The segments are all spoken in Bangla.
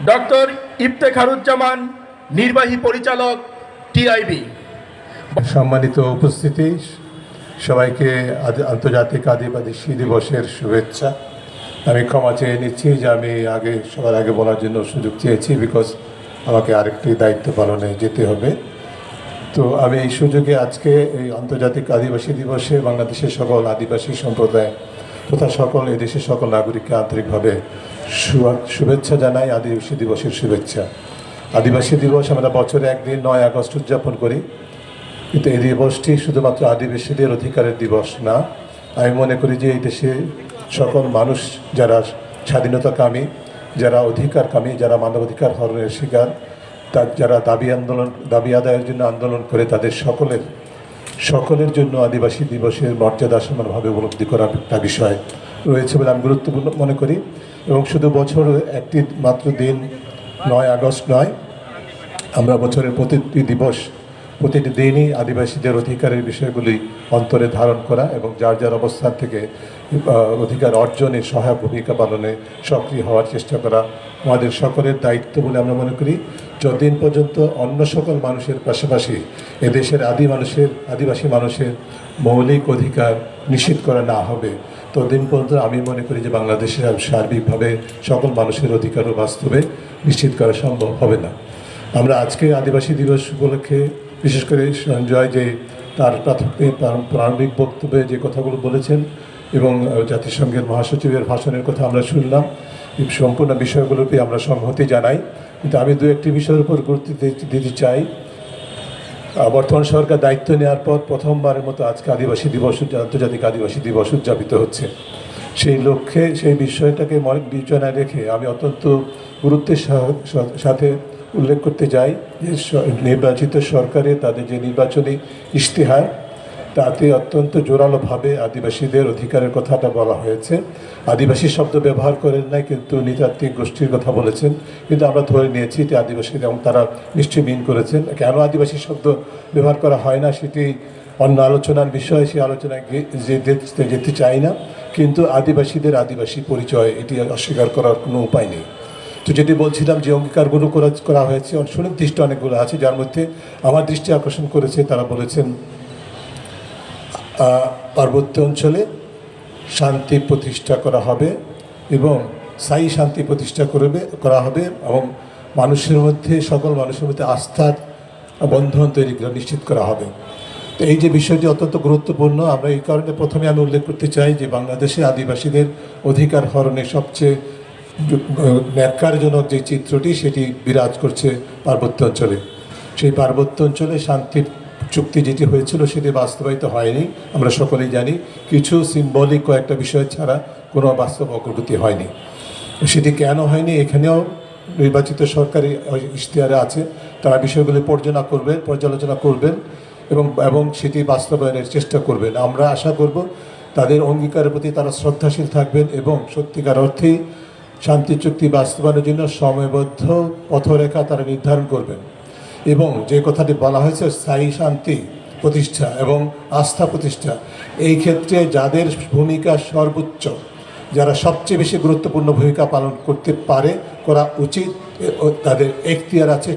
ডক্টর ইফতেখারুজ্জামান, নির্বাহী পরিচালক, টিআইবি। সম্মানিত উপস্থিতি, সবাইকে আন্তর্জাতিক আদিবাসী দিবসের শুভেচ্ছা। আমি ক্ষমা চেয়ে নিচ্ছি যে আমি সবার আগে বলার জন্য সুযোগ চেয়েছি, বিকজ আমাকে আরেকটি দায়িত্ব পালনে যেতে হবে। তো আমি এই সুযোগে আজকে এই আন্তর্জাতিক আদিবাসী দিবসে বাংলাদেশের সকল আদিবাসী সম্প্রদায় তথা সকল এদেশের সকল নাগরিককে আন্তরিকভাবে শুভেচ্ছা জানাই। আদিবাসী দিবসের শুভেচ্ছা। আদিবাসী দিবস আমরা বছরে একদিন 9 আগস্ট উদযাপন করি, কিন্তু এই দিবসটি শুধুমাত্র আদিবাসীদের অধিকারের দিবস না। আমি মনে করি যে এই দেশে সকল মানুষ যারা স্বাধীনতাকামী, যারা অধিকারকামী, যারা মানবাধিকার হরণের শিকার, যারা দাবি আদায়ের জন্য আন্দোলন করে, তাদের সকলের জন্য আদিবাসী দিবসের মর্যাদা সমানভাবে উপলব্ধি করার একটা বিষয় রয়েছে বলে আমি গুরুত্বপূর্ণ মনে করি। এবং শুধু বছর একটি মাত্র দিন 9 আগস্ট নয়, আমরা বছরের প্রতিটি দিনই আদিবাসীদের অধিকারের বিষয়গুলি অন্তরে ধারণ করা এবং যার অবস্থান থেকে অধিকার অর্জনে সহায়ক ভূমিকা পালনে সক্রিয় হওয়ার চেষ্টা করা আমাদের সকলের দায়িত্ব বলে আমরা মনে করি। যতদিন পর্যন্ত অন্য সকল মানুষের পাশাপাশি এদেশের আদিবাসী মানুষের মৌলিক অধিকার নিশ্চিত করা না হবে, ততদিন পর্যন্ত আমি মনে করি যে বাংলাদেশের সার্বিকভাবে সকল মানুষের অধিকারও বাস্তবে নিশ্চিত করা সম্ভব হবে না। আমরা আজকে আদিবাসী দিবস উপলক্ষে বিশেষ করে সঞ্জয় যে তার প্রারম্ভিক বক্তব্যে যে কথাগুলো বলেছেন এবং জাতিসংঘের মহাসচিবের ভাষণের কথা আমরা শুনলাম, এই সম্পূর্ণ বিষয়গুলোকে আমরা সংহতি জানাই। কিন্তু আমি দু একটি বিষয়ের উপর গুরুত্ব দিতে চাই। বর্তমান সরকার দায়িত্ব নেওয়ার পর প্রথমবারের মতো আজকে আন্তর্জাতিক আদিবাসী দিবস উদযাপিত হচ্ছে। সেই লক্ষ্যে সেই বিষয়টাকে বিবেচনায় রেখে আমি অত্যন্ত গুরুত্বের সাথে উল্লেখ করতে চাই যে নির্বাচিত সরকারে তাদের যে নির্বাচনী ইশতেহার, তাতে অত্যন্ত জোরালোভাবে আদিবাসীদের অধিকারের কথাটা বলা হয়েছে। আদিবাসী শব্দ ব্যবহার করেন নাই, কিন্তু নৃতাত্ত্বিক গোষ্ঠীর কথা বলেছেন। কিন্তু আমরা ধরে নিয়েছি যে আদিবাসীদের, এবং তারা নিশ্চয়ই মিন করেছেন। কেন আদিবাসী শব্দ ব্যবহার করা হয় না সেটি অন্য আলোচনার বিষয়, সেই আলোচনায় যেতে চাই না। কিন্তু আদিবাসীদের আদিবাসী পরিচয় এটি অস্বীকার করার কোনো উপায় নেই। তো যেটি বলছিলাম যে অঙ্গীকারগুলো করা হয়েছে, সুনির্দিষ্ট অনেকগুলো আছে, যার মধ্যে আমার দৃষ্টি আকর্ষণ করেছে। তারা বলেছেন পার্বত্য অঞ্চলে শান্তি প্রতিষ্ঠা করা হবে এবং স্থায়ী শান্তি প্রতিষ্ঠা করা হবে এবং সকল মানুষের মধ্যে আস্থার বন্ধন তৈরি করা নিশ্চিত করা হবে। তো এই যে বিষয়টি অত্যন্ত গুরুত্বপূর্ণ। আমরা এই কারণে প্রথমে আমি উল্লেখ করতে চাই যে বাংলাদেশে আদিবাসীদের অধিকার হরণের সবচেয়ে ন্যাক্কারজনক যে চিত্রটি সেটি বিরাজ করছে পার্বত্য অঞ্চলে। সেই পার্বত্য অঞ্চলে শান্তির চুক্তি যেটি হয়েছিল সেটি বাস্তবায়িত হয়নি, আমরা সকলেই জানি। কিছু সিম্বলিক কয়েকটা বিষয় ছাড়া কোনো বাস্তব অগ্রগতি হয়নি। সেটি কেন হয়নি, এখানেও নির্বাচিত সরকারি ইশতেহারে আছে। তারা বিষয়গুলি পর্যালোচনা করবেন এবং সেটি বাস্তবায়নের চেষ্টা করবেন। আমরা আশা করব তাদের অঙ্গীকারের প্রতি তারা শ্রদ্ধাশীল থাকবেন এবং সত্যিকার অর্থেই শান্তি চুক্তি বাস্তবায়নের জন্য সময়বদ্ধ পথরেখা তারা নির্ধারণ করবেন। এবং যে কথাটি বলা হয়েছে স্থায়ী শান্তি প্রতিষ্ঠা এবং আস্থা প্রতিষ্ঠা, এই ক্ষেত্রে যাদের ভূমিকা সর্বোচ্চ, যারা সবচেয়ে বেশি গুরুত্বপূর্ণ ভূমিকা পালন করতে পারে, করা উচিত, তাদের এখতিয়ার আছে,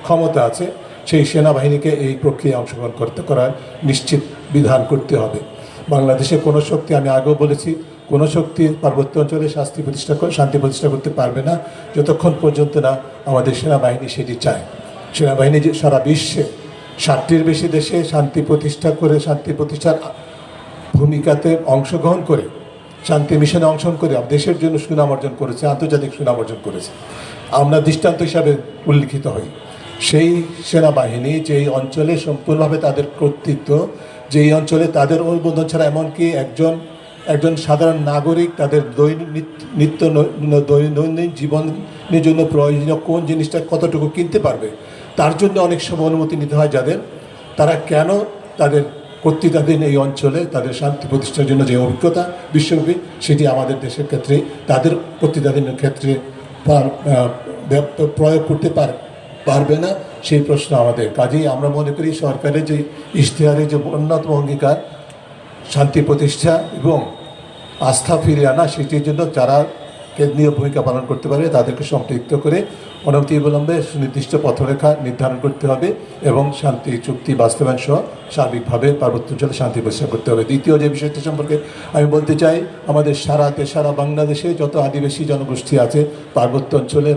ক্ষমতা আছে, সেই সেনাবাহিনীকে এই প্রক্রিয়ায় অংশগ্রহণ করার নিশ্চিত বিধান করতে হবে। বাংলাদেশে কোনো শক্তি, আমি আগেও বলেছি, কোনো শক্তি পার্বত্য অঞ্চলে শান্তি প্রতিষ্ঠা করতে পারবে না যতক্ষণ পর্যন্ত না আমাদের সেনাবাহিনী সেটি চায়। সেনাবাহিনী যে সারা বিশ্বে 60টির বেশি দেশে শান্তি প্রতিষ্ঠার ভূমিকাতে অংশগ্রহণ করে, শান্তি মিশনে অংশগ্রহণ করে দেশের জন্য সুনাম অর্জন করেছে, আন্তর্জাতিক সুনাম অর্জন করেছে। আমরা দৃষ্টান্ত হিসাবে উল্লিখিত হই। সেই সেনাবাহিনী যেই অঞ্চলে সম্পূর্ণভাবে তাদের কর্তৃত্ব, যেই অঞ্চলে তাদের অনুমোদন ছাড়া এমনকি একজন সাধারণ নাগরিক তাদের দৈনন্দিন জীবনের জন্য প্রয়োজনীয় কোন জিনিসটা কতটুকু কিনতে পারবে, তার জন্য অনেক সময় অনুমতি নিতে হয় যাদের, তারা কেন তাদের কর্তৃত্বাধীন এই অঞ্চলে তাদের শান্তি প্রতিষ্ঠার জন্য যে অভিজ্ঞতা বিশ্বব্যাপী, সেটি আমাদের দেশের ক্ষেত্রে তাদের কর্তৃত্বাধীনের ক্ষেত্রে প্রয়োগ করতে পারবে না, সেই প্রশ্ন আমাদের। কাজেই আমরা মনে করি সরকারের যে ইশতেহারে যে অন্যতম অঙ্গীকার শান্তি প্রতিষ্ঠা এবং আস্থা ফিরিয়ে আনা, সেটির জন্য যারা কেন্দ্রীয় ভূমিকা পালন করতে পারে তাদেরকে সম্পৃক্ত করে অনতিবিলম্বে সুনির্দিষ্ট পথরেখা নির্ধারণ করতে হবে এবং শান্তি চুক্তি বাস্তবায়ন সহ সার্বিকভাবে পার্বত্যাঞ্চলে শান্তি প্রতিষ্ঠা করতে হবে। দ্বিতীয় যে বিষয়টি সম্পর্কে আমি বলতে চাই, আমাদের সারা বাংলাদেশে যত আদিবাসী জনগোষ্ঠী আছে পার্বত্য অঞ্চলে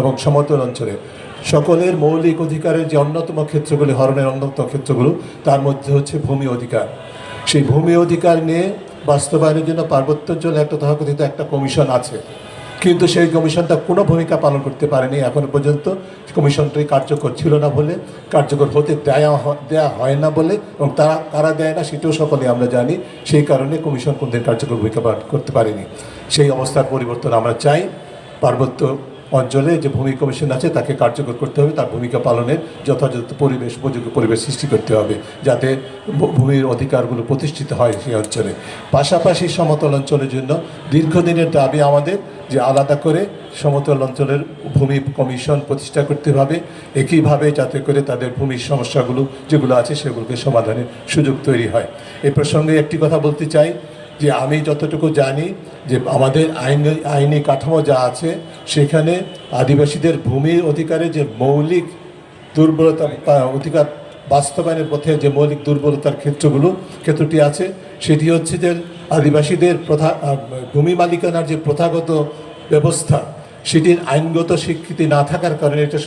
এবং সমতল অঞ্চলে, সকলের মৌলিক অধিকারের যে অন্যতম ক্ষেত্রগুলি, হরণের অন্যতম ক্ষেত্রগুলো, তার মধ্যে হচ্ছে ভূমি অধিকার। সেই ভূমি অধিকার নিয়ে বাস্তবায়নের জন্য পার্বত্যাঞ্চলে একটা তথাকথিত একটা কমিশন আছে, কিন্তু সেই কমিশনটা কোনো ভূমিকা পালন করতে পারেনি এখনো পর্যন্ত। কমিশনটি কার্যকর ছিল না বলে, কার্যকর হতে দেয়া হয় না বলে, এবং কারা দেয় না সেটাও সকলে আমরা জানি। সেই কারণে কমিশন কোনদিন কার্যকর ভূমিকা পালন করতে পারেনি। সেই অবস্থার পরিবর্তন আমরা চাই। পার্বত্য অঞ্চলে যে ভূমি কমিশন আছে তাকে কার্যকর করতে হবে, তার ভূমিকা পালনের যথাযথ উপযোগী পরিবেশ সৃষ্টি করতে হবে যাতে ভূমির অধিকারগুলো প্রতিষ্ঠিত হয় সেই অঞ্চলে। পাশাপাশি সমতল অঞ্চলের জন্য দীর্ঘদিনের দাবি আমাদের যে আলাদা করে সমতল অঞ্চলের ভূমি কমিশন প্রতিষ্ঠা করতে হবে, একইভাবে যাতে করে তাদের ভূমির সমস্যাগুলো যেগুলো আছে সেগুলোকে সমাধানের সুযোগ তৈরি হয়। এই প্রসঙ্গে একটি কথা বলতে চাই যে আমি যতটুকু জানি যে আমাদের আইনি কাঠামো যা আছে সেখানে আদিবাসীদের ভূমির অধিকারে যে মৌলিক দুর্বলতা, অধিকার বাস্তবায়নের পথে যে মৌলিক দুর্বলতার ক্ষেত্রটি আছে সেটি হচ্ছে যে আদিবাসীদের ভূমি মালিকানার যে প্রথাগত ব্যবস্থা সেটির আইনগত স্বীকৃতি না থাকার কারণে এটা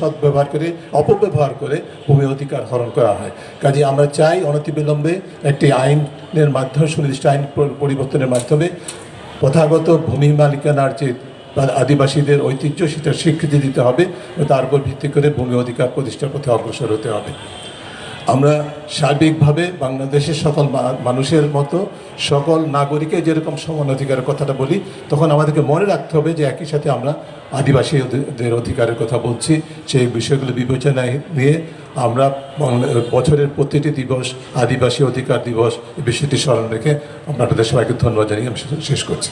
অপব্যবহার করে ভূমি অধিকার হরণ করা হয়। কাজে আমরা চাই অনতিবিলম্বে একটি আইনের মাধ্যমে, সুনির্দিষ্ট আইন পরিবর্তনের মাধ্যমে প্রথাগত ভূমি মালিকানার যে আদিবাসীদের ঐতিহ্য সেটা স্বীকৃতি দিতে হবে, তার উপর ভিত্তি করে ভূমি অধিকার প্রতিষ্ঠার পথে অগ্রসর হতে হবে। আমরা সার্বিকভাবে বাংলাদেশের সকল মানুষের মতো সকল নাগরিকের যেরকম সমান অধিকারের কথাটা বলি, তখন আমাদেরকে মনে রাখতে হবে যে একই সাথে আমরা আদিবাসীদের অধিকারের কথা বলছি। সেই বিষয়গুলো বিবেচনায় নিয়ে আমরা বছরের প্রতিটি দিবস আদিবাসী অধিকার দিবস এই বিষয়টি স্মরণ রেখে আপনাদের সবাইকে ধন্যবাদ জানিয়ে আমি শেষ করছি।